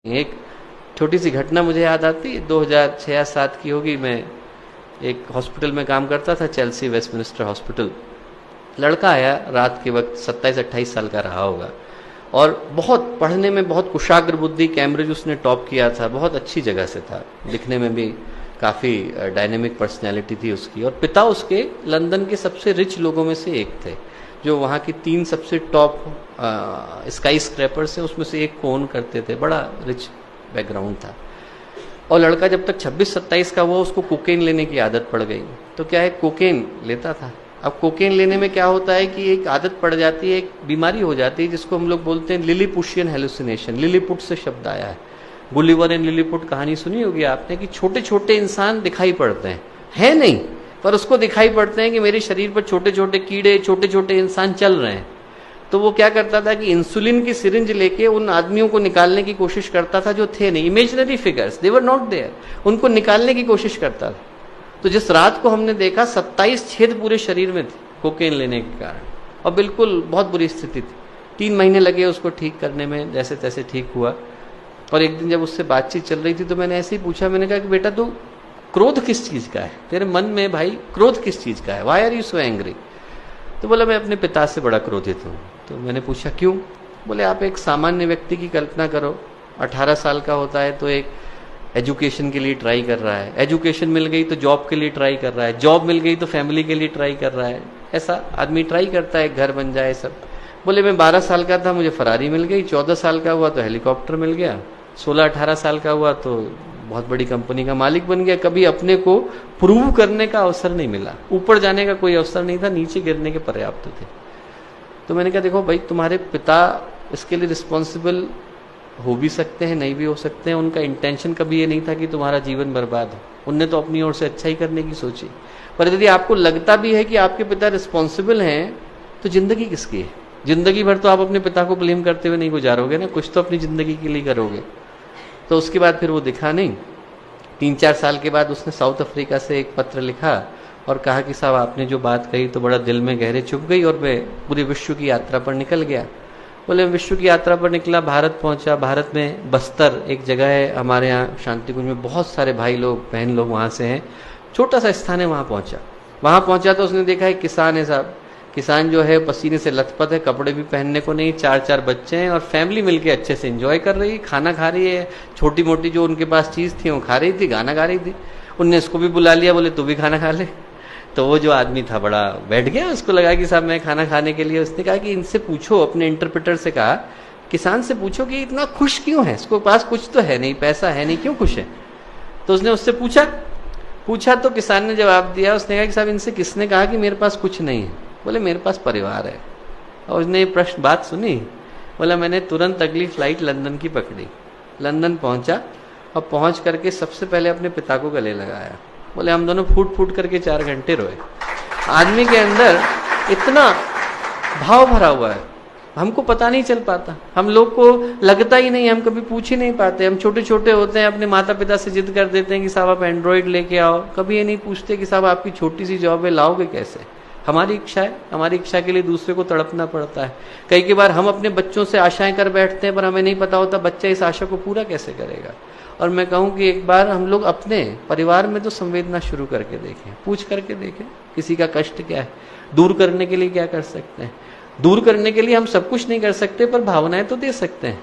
एक छोटी सी घटना मुझे याद आती है, 2006-07 की होगी। मैं एक हॉस्पिटल में काम करता था, चेल्सी वेस्टमिनिस्टर हॉस्पिटल। लड़का आया रात के वक्त, 27-28 साल का रहा होगा, और बहुत पढ़ने में बहुत कुशाग्र बुद्धि, कैम्ब्रिज उसने टॉप किया था, बहुत अच्छी जगह से था, दिखने में भी काफ़ी डायनेमिक पर्सनैलिटी थी उसकी। और पिता उसके लंदन के सबसे रिच लोगों में से एक थे, जो वहाँ की 3 सबसे टॉप स्काई स्क्रैपर से उसमें से एक को ओन करते थे। बड़ा रिच बैकग्राउंड था। और लड़का जब तक 26-27 का हुआ, उसको कोकेन लेने की आदत पड़ गई। तो क्या है, कोकेन लेता था। अब कोकेन लेने में क्या होता है कि एक आदत पड़ जाती है, एक बीमारी हो जाती है जिसको हम लोग बोलते हैं लिलीपुशियन हेलुसिनेशन। लिलीपुट से शब्द आया है। गुलिवर एंड लिलीपुट कहानी सुनी होगी आपने, कि छोटे छोटे इंसान दिखाई पड़ते हैं, है नहीं, पर उसको दिखाई पड़ते हैं कि मेरे शरीर पर छोटे छोटे कीड़े, छोटे छोटे इंसान चल रहे हैं। तो वो क्या करता था कि इंसुलिन की सिरिंज लेके उन आदमियों को निकालने की कोशिश करता था जो थे नहीं, imaginary figures, they were not there, उनको निकालने की कोशिश करता था। तो जिस रात को हमने देखा, 27 छेद पूरे शरीर में थे कोकेन लेने के कारण, और बिल्कुल बहुत बुरी स्थिति थी। 3 महीने लगे उसको ठीक करने में, जैसे तैसे ठीक हुआ। और एक दिन जब उससे बातचीत चल रही थी तो मैंने ऐसे ही पूछा, मैंने कहा कि बेटा तू क्रोध किस चीज का है, तेरे मन में भाई क्रोध किस चीज का है, why are you so angry? तो बोला मैं अपने पिता से बड़ा क्रोधित हूँ। तो मैंने पूछा क्यों? बोले आप एक सामान्य व्यक्ति की कल्पना करो, 18 साल का होता है तो एक एजुकेशन के लिए ट्राई कर रहा है, एजुकेशन मिल गई तो जॉब के लिए ट्राई कर रहा है, जॉब मिल गई तो फैमिली के लिए ट्राई कर रहा है, ऐसा आदमी ट्राई करता है, घर बन जाए सब। बोले मैं 12 साल का था, मुझे फरारी मिल गई, 14 साल का हुआ तो हेलीकॉप्टर मिल गया, 16-18 साल का हुआ तो बहुत बड़ी कंपनी का मालिक बन गया। कभी अपने को प्रूव करने का अवसर नहीं मिला, ऊपर जाने का कोई अवसर नहीं था, नीचे गिरने के पर्याप्त थे। तो मैंने कहा देखो भाई, तुम्हारे पिता इसके लिए रिस्पॉन्सिबल हो भी सकते हैं, नहीं भी हो सकते हैं, उनका इंटेंशन कभी ये नहीं था कि तुम्हारा जीवन बर्बाद हो, उनने तो अपनी ओर से अच्छा ही करने की सोची। पर यदि आपको लगता भी है कि आपके पिता रिस्पॉन्सिबल हैं, तो जिंदगी किसकी है? जिंदगी भर तो आप अपने पिता को ब्लेम करते हुए नहीं गुजारोगे ना, कुछ तो अपनी जिंदगी के लिए करोगे। तो उसके बाद फिर वो दिखा नहीं। 3-4 साल के बाद उसने साउथ अफ्रीका से एक पत्र लिखा और कहा कि साहब आपने जो बात कही तो बड़ा दिल में गहरे चुभ गई, और मैं पूरे विश्व की यात्रा पर निकल गया। बोले विश्व की यात्रा पर निकला, भारत पहुंचा। भारत में बस्तर एक जगह है हमारे यहाँ शांति कुंज में, बहुत सारे भाई लोग बहन लोग वहाँ से हैं, छोटा सा स्थान है, वहाँ पहुंचा तो उसने देखा एक किसान है साहब, किसान जो है पसीने से लथपथ है, कपड़े भी पहनने को नहीं, 4-4 बच्चे हैं, और फैमिली मिलके अच्छे से एंजॉय कर रही है, खाना खा रही है, छोटी मोटी जो उनके पास चीज थी वो खा रही थी, गाना गा रही थी। उनने इसको भी बुला लिया, बोले तू भी खाना खा ले। तो वो जो आदमी था बड़ा बैठ गया, उसको लगा कि साहब मैं खाना खाने के लिए। उसने कहा कि इनसे पूछो, अपने इंटरप्रेटर से कहा, किसान से पूछो कि इतना खुश क्यों है, इसको पास कुछ तो है नहीं, पैसा है नहीं, क्यों खुश है? तो उसने उससे पूछा तो किसान ने जवाब दिया, उसने कहा कि साहब इनसे किसने कहा कि मेरे पास कुछ नहीं है? बोले मेरे पास परिवार है। और उसने ये प्रश्न बात सुनी, बोला मैंने तुरंत अगली फ्लाइट लंदन की पकड़ी, लंदन पहुंचा, और पहुंच करके सबसे पहले अपने पिता को गले लगाया। बोले हम दोनों फूट फूट करके 4 घंटे रोए। आदमी के अंदर इतना भाव भरा हुआ है, हमको पता नहीं चल पाता, हम लोग को लगता ही नहीं, हम कभी पूछ ही नहीं पाते। हम छोटे छोटे होते हैं, अपने माता पिता से जिद कर देते हैं कि साहब आप एंड्रॉइड लेके आओ, कभी ये नहीं पूछते कि साहब आपकी छोटी सी जॉब है, लाओगे कैसे? हमारी इच्छा है, हमारी इच्छा के लिए दूसरे को तड़पना पड़ता है। कई बार हम अपने बच्चों से आशाएं कर बैठते हैं, पर हमें नहीं पता होता बच्चा इस आशा को पूरा कैसे करेगा। और मैं कहूँ कि एक बार हम लोग अपने परिवार में तो संवेदना शुरू करके देखें, पूछ करके देखें किसी का कष्ट क्या है, दूर करने के लिए क्या कर सकते हैं। दूर करने के लिए हम सब कुछ नहीं कर सकते, पर भावनाएं तो दे सकते हैं।